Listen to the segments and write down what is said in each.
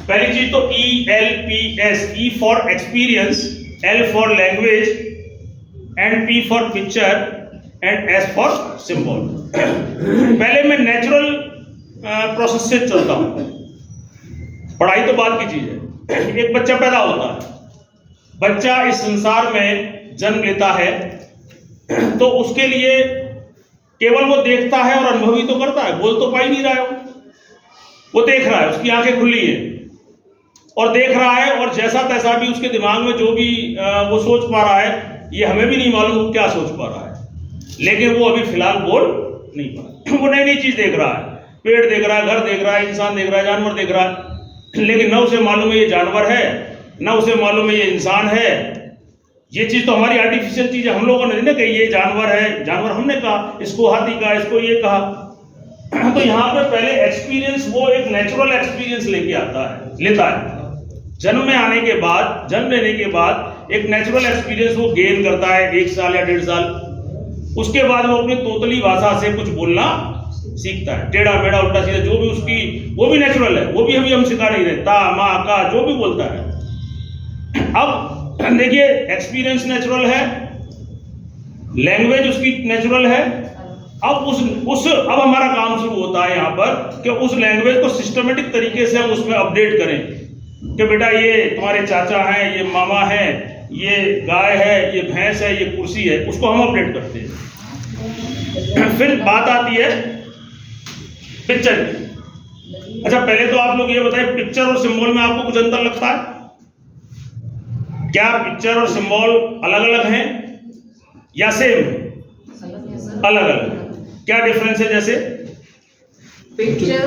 पहली चीज तो ELPS, E for experience, L for language, and P for picture and S for symbol. पहले मैं नेचुरल प्रोसेस से चलता हूं, पढ़ाई तो बाद की चीज है। एक बच्चा पैदा होता है, बच्चा इस संसार में जन्म लेता है, तो उसके लिए केवल वो देखता है और अनुभव ही तो करता है, बोल तो पा ही नहीं रहा है, वो देख रहा है, उसकी आंखें खुली है और देख रहा है, और जैसा तैसा भी उसके दिमाग में जो भी वो सोच पा रहा है, ये हमें भी नहीं मालूम वो क्या सोच पा रहा है, लेकिन वो अभी फिलहाल बोल नहीं पा रहा। वो नई नई चीज देख रहा है, पेड़ देख रहा है, घर देख रहा है, इंसान देख रहा है, जानवर देख रहा है, लेकिन न उसे मालूम है ये जानवर है, न उसे मालूम है ये इंसान है। ये चीज तो हमारी आर्टिफिशियल चीज है, हम लोगों ने नहीं कही ये जानवर है, जानवर हमने कहा, इसको हाथी कहा, इसको ये कहा। तो यहाँ पे पहले एक्सपीरियंस, वो एक नेचुरल एक्सपीरियंस लेके लेता है। जन्म में आने के बाद, जन्म लेने के बाद एक नेचुरल एक्सपीरियंस वो गेन करता है 1 साल या 1.5 साल। उसके बाद वो अपनी तोतली भाषा से कुछ बोलना सीखता है, टेढ़ा मेढ़ा उल्टा सीधा जो भी उसकी, वो भी नेचुरल है, वो भी अभी हम सिखा नहीं रहे, ता मा का जो भी बोलता है। अब देखिए एक्सपीरियंस नेचुरल है, लैंग्वेज उसकी नेचुरल है। अब अब हमारा काम शुरू होता है यहाँ पर कि उस लैंग्वेज को सिस्टमेटिक तरीके से हम उसमें अपडेट करें कि बेटा ये तुम्हारे चाचा हैं, ये मामा हैं, ये गाय है, ये भैंस है, ये कुर्सी है, उसको हम अपडेट करते हैं। फिर बात आती है पिक्चर की। अच्छा पहले तो आप लोग ये बताएं, पिक्चर और सिंबल में आपको कुछ अंतर लगता है क्या? पिक्चर और सिंबल अलग अलग हैं या सेम है? अलग अलग। क्या डिफरेंस है? जैसे पिक्चर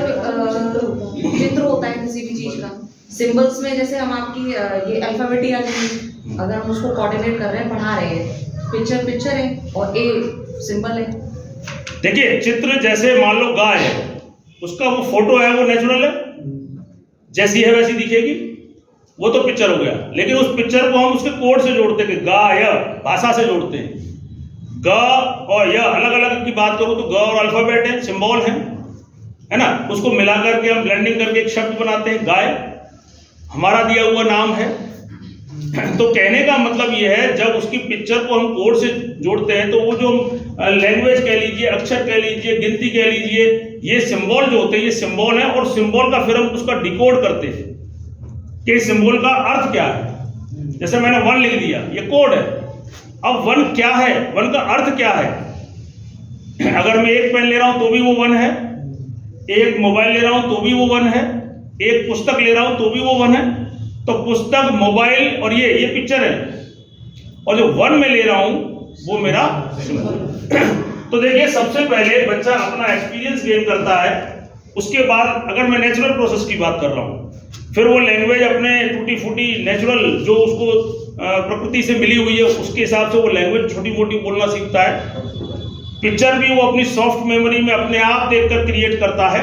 चित्र होता है किसी भी चीज का, सिंबल्स में जैसे हम आपकी ये अल्फाबेट आ जाएंगे, अगर हम उसको कोऑर्डिनेट कर रहे हैं, पढ़ा रहे हैं, पिक्चर पिक्चर है और ए सिंबल है। देखिए चित्र, जैसे मान लो गाय है, उसका वो फोटो है, वो नेचुरल है, जैसी है वैसी दिखेगी, वो तो पिक्चर हो गया। लेकिन उस पिक्चर को हम उसके कोड से जोड़ते हैं, ग य भाषा से जोड़ते हैं। ग और य अलग अलग की बात करूं तो ग और अल्फाबेट है, सिंबल है ना, उसको मिला करके हम ब्लेंडिंग करके एक शब्द बनाते हैं, गाय हमारा दिया हुआ नाम है। तो कहने का मतलब ये है, जब उसकी पिक्चर को हम कोड से जोड़ते हैं तो वो जो लैंग्वेज कह लीजिए, अक्षर कह लीजिए, गिनती कह लीजिए, ये सिंबल जो होते हैं ये सिंबल है, और सिंबल का फिर हम उसका डिकोड करते हैं कि इस सिंबल का अर्थ क्या है। जैसे मैंने 1 लिख दिया, ये कोड है। अब 1 क्या है, 1 का अर्थ क्या है? अगर मैं एक पेन ले रहा हूं तो भी वो 1 है, एक मोबाइल ले रहा हूं तो भी वो 1 है, एक पुस्तक ले रहा हूं तो भी वो 1 है। तो पुस्तक, मोबाइल और ये पिक्चर है, और जो 1 में ले रहा हूं वो मेरा सिंबल। तो देखिए सबसे पहले बच्चा अपना एक्सपीरियंस गेन करता है, उसके बाद अगर मैं नेचुरल प्रोसेस की बात कर रहा हूं, फिर वो लैंग्वेज अपने टूटी फूटी नेचुरल जो उसको प्रकृति से मिली हुई है उसके हिसाब से वो लैंग्वेज छोटी मोटी बोलना सीखता है। पिक्चर भी वो अपनी सॉफ्ट मेमोरी में अपने आप देखकर क्रिएट करता है,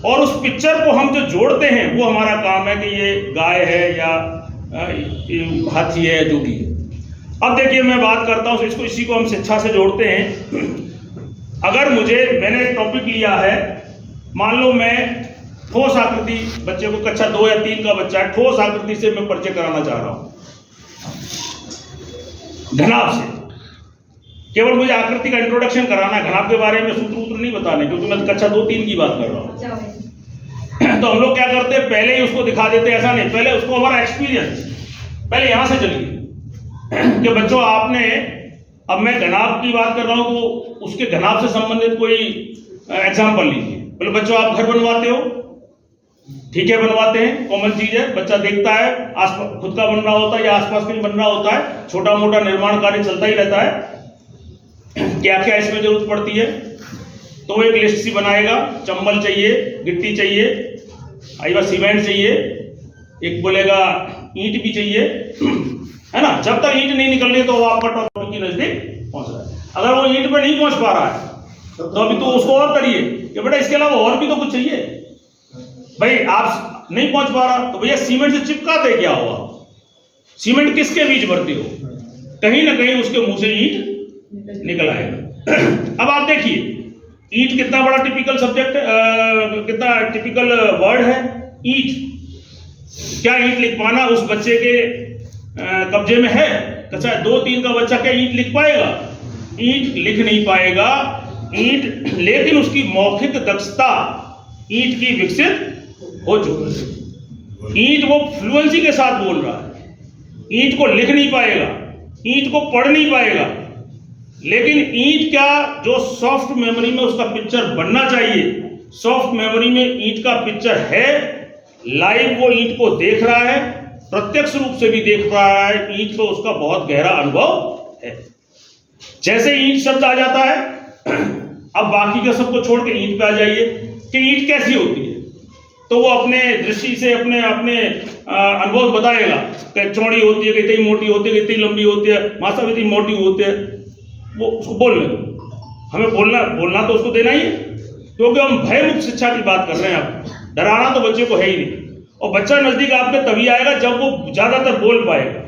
और उस पिक्चर को हम जो जोड़ते हैं वो हमारा काम है कि ये गाय है या हाथी है, जो भी है। अब देखिए मैं बात करता हूँ, इसी को हम शिक्षा से जोड़ते हैं। अगर मैंने एक टॉपिक लिया है, मान लो मैं ठोस आकृति, बच्चे को कक्षा 2 या 3 का बच्चा है, ठोस आकृति से मैं परिचय कराना चाह रहा हूं, घनाभ से। केवल मुझे आकृति का इंट्रोडक्शन कराना है, घनाभ के बारे में सूत्र नहीं बताने, क्योंकि मैं कक्षा 2-3 की बात कर रहा हूं। तो हम लोग क्या करते हैं, पहले ही उसको दिखा देते हैं, ऐसा नहीं, पहले उसको हमारा एक्सपीरियंस, पहले यहां से चलिए कि बच्चों आपने, अब मैं घनाभ की बात कर रहा हूं तो उसके घनाभ से संबंधित कोई एग्जाम्पल लीजिए। बोले बच्चों आप घर बनवाते हो, ठीक है बनवाते हैं, कॉमन चीज है, बच्चा देखता है, आसपास खुद का बन रहा होता है या आसपास कहीं बन रहा होता है, छोटा मोटा निर्माण कार्य चलता ही रहता है। क्या क्या इसमें जरूरत पड़ती है, तो वो एक लिस्ट सी बनाएगा, चंबल चाहिए, गिट्टी चाहिए, आई बार सीमेंट चाहिए, एक बोलेगा ईंट भी चाहिए, है ना। जब तक ईंट नहीं निकल रही तो वो आपका टॉपिक के नजदीक पहुंच रहा है। अगर वो ईंट पे नहीं पहुंच पा रहा है तो अभी तो उसको और करिए कि बेटा इसके अलावा और भी तो कुछ चाहिए। भाई आप नहीं पहुंच पा रहा तो भैया सीमेंट से चिपकाते क्या हुआ, सीमेंट किसके बीच भरते हो, कहीं ना कहीं उसके मुंह से ईंट निकल आएगा। अब आप देखिए ईंट कितना बड़ा टिपिकल सब्जेक्ट, कितना टिपिकल वर्ड है ईंट। क्या ईंट लिख पाना उस बच्चे के कब्जे में है? अच्छा 2-3 का बच्चा क्या ईंट लिख पाएगा? ईंट लिख नहीं पाएगा ईंट, लेकिन उसकी मौखिक दक्षता ईंट की विकसित हो चुकी है। ईंट वो फ्लुएंसी के साथ बोल रहा है, ईंट को लिख नहीं पाएगा, ईंट को पढ़ नहीं पाएगा, लेकिन ईंट क्या जो सॉफ्ट मेमोरी में उसका पिक्चर बनना चाहिए, सॉफ्ट मेमोरी में ईंट का पिक्चर है, लाइव वो ईंट को देख रहा है, प्रत्यक्ष रूप से भी देख रहा है, ईंट को उसका बहुत गहरा अनुभव है। जैसे ईंट शब्द आ जाता है, अब बाकी का सबको छोड़ के ईंट पे आ जाइए कि ईंट कैसी होती है, तो वो अपने दृष्टि से अपने अनुभव बताएगा कि चौड़ी होती है, कितनी मोटी होती है, कितनी लंबी होती है, मासा कितनी मोटी होती है, वो उसको बोलने दो। हमें बोलना तो उसको देना ही है, क्योंकि हम भयमुक्त शिक्षा की बात कर रहे हैं। अब डराना तो बच्चे को है ही नहीं, और बच्चा नजदीक आपके तभी आएगा जब वो ज्यादातर बोल पाएगा।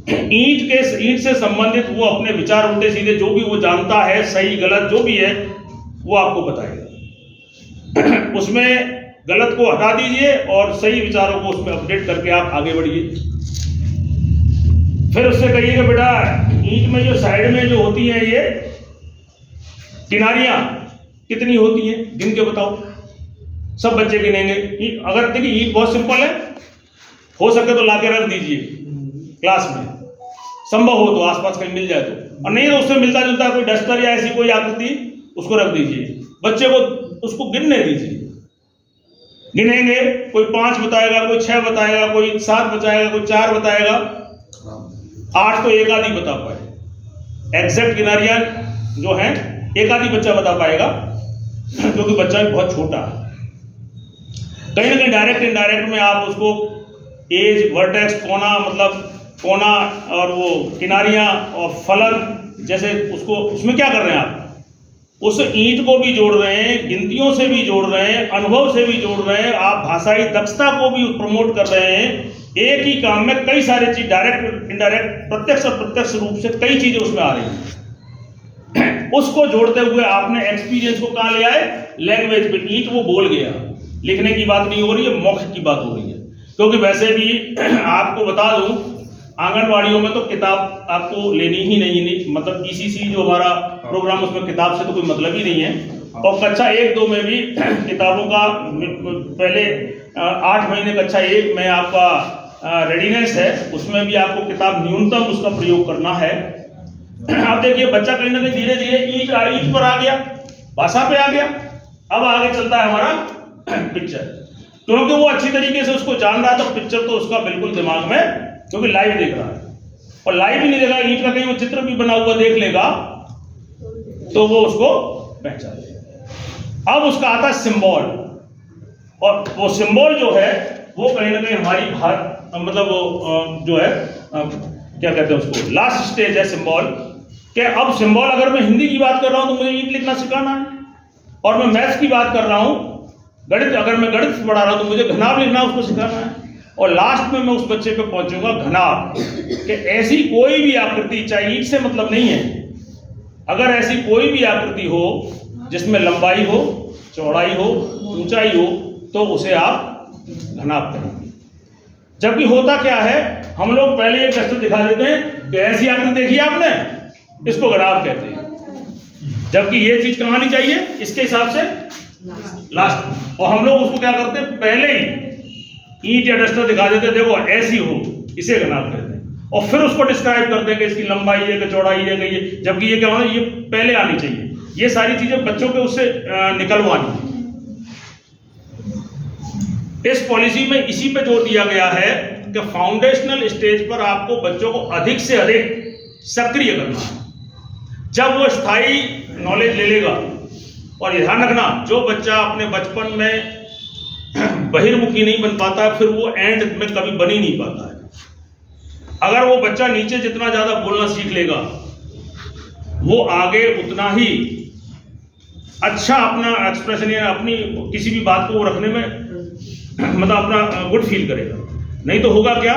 ईंट से संबंधित वो अपने विचार उल्टे सीधे जो भी वो जानता है, सही गलत जो भी है, वो आपको बताएगा। उसमें गलत को हटा दीजिए और सही विचारों को उसमें अपडेट करके आप आगे बढ़िए। फिर उससे कहिएगा बेटा ईंट में जो साइड में जो होती हैं ये किनारियां कितनी होती हैं, गिन के बताओ। सब बच्चे गिनेंगे। अगर देखिए ईंट बहुत सिंपल है, हो सके तो लाके रख दीजिए क्लास में, संभव हो तो आसपास कहीं मिल जाए तो, और नहीं तो उससे मिलता जुलता कोई डस्टर या ऐसी कोई आकृति उसको रख दीजिए। बच्चे को उसको गिनने दीजिए, गिनेंगे, कोई 5 बताएगा, कोई 6 बताएगा, कोई 7 बताएगा, कोई 4 बताएगा, 8 तो एक आधी बता पाए। एग्जैक्ट किनारियां जो हैं एक आधी बच्चा बता पाएगा, क्योंकि बच्चा भी बहुत छोटा है। कहीं ना कहीं डायरेक्ट इनडायरेक्ट में आप उसको एज, वर्टेक्स, कोना, मतलब कोना और वो किनारियां और फलक, जैसे उसको उसमें क्या कर रहे हैं आप, उस ईंट को भी जोड़ रहे हैं, गिनतियों से भी जोड़ रहे हैं, अनुभव से भी जोड़ रहे हैं, आप भाषाई दक्षता को भी प्रमोट कर रहे हैं। एक ही काम में कई सारी चीज, डायरेक्ट, इनडायरेक्ट, प्रत्यक्ष और प्रत्यक्ष रूप से कई चीजें उसमें आ रही हैं। उसको जोड़ते हुए आपने एक्सपीरियंस को कहां ले आए, लैंग्वेज पे। ईंट वो बोल गया, लिखने की बात नहीं हो रही है, मौखिक की बात हो रही है। क्योंकि वैसे भी आपको बता दूं, आंगनवाड़ियों में तो किताब आपको लेनी ही नहीं, मतलब ईसीसी जो हमारा प्रोग्राम, उसमें किताब से तो कोई मतलब ही नहीं है। और कक्षा 1-2 में भी किताबों का पहले 8 महीने कक्षा 1 में आपका रेडीनेस है, उसमें भी आपको किताब न्यूनतम उसका प्रयोग करना है। अब देखिए बच्चा कहीं ना कहीं धीरे धीरे ईंट पर आ गया, भाषा पे आ गया। अब आगे चलता है हमारा पिक्चर, क्योंकि वो अच्छी तरीके से उसको जान रहा है, तो पिक्चर तो उसका बिल्कुल दिमाग में, क्योंकि लाइव देख रहा है। और लाइव ही नहीं देख रहा, ईंट का कहीं वो चित्र भी बना हुआ देख लेगा तो वो उसको पहचान लेगा। अब उसका आता है सिंबल, और वो सिंबल जो है वो कहीं ना कहीं हमारी मतलब वो जो है क्या कहते हैं उसको, लास्ट स्टेज है सिंबल। क्या अब सिंबल, अगर मैं हिंदी की बात कर रहा हूं तो मुझे ईंट लिखना सिखाना है, और मैं मैथ्स की बात कर रहा हूं, गणित, अगर मैं गणित पढ़ा रहा हूं तो मुझे घनाभ लिखना उसको सिखाना है। और लास्ट में मैं उस बच्चे पे पहुंचूंगा घनाभ, कि ऐसी कोई भी आकृति, चाहे ईंट से मतलब नहीं है, अगर ऐसी कोई भी आकृति हो जिसमें लंबाई हो, चौड़ाई हो, ऊंचाई हो, तो उसे आप घनाभ करेंगे। जबकि होता क्या है, हम लोग पहले एक दस्तूर दिखा देते हैं कि ऐसी आकृति देखी आपने, इसको घनाभ कहते हैं, जबकि ये चीज कहां आनी चाहिए इसके हिसाब से लास्ट। और हम लोग उसको क्या करते हैं, पहले ही ईंट या डस्टर दिखा देते हैं, देखो ऐसी हो, इसे घनाभ कहते हैं, और फिर उसको डिस्क्राइब करते हैं कि इसकी लंबाई है, कि चौड़ाई है, कि ये, जबकि ये क्या होना, ये पहले आनी चाहिए। ये सारी चीजें बच्चों के उससे निकलवानी है। इस पॉलिसी में इसी पे जोर दिया गया है कि फाउंडेशनल स्टेज पर आपको बच्चों को अधिक से अधिक सक्रिय करना है। जब वो स्थायी नॉलेज ले लेगा, और ध्यान रखना, जो बच्चा अपने बचपन में बहिर्मुखी नहीं बन पाता, फिर वो एंड में कभी बन ही नहीं पाता है। अगर वो बच्चा नीचे जितना ज्यादा बोलना सीख लेगा, वो आगे उतना ही अच्छा अपना एक्सप्रेशन या अपनी किसी भी बात को रखने में मतलब अपना गुड फील करेगा। नहीं तो होगा क्या,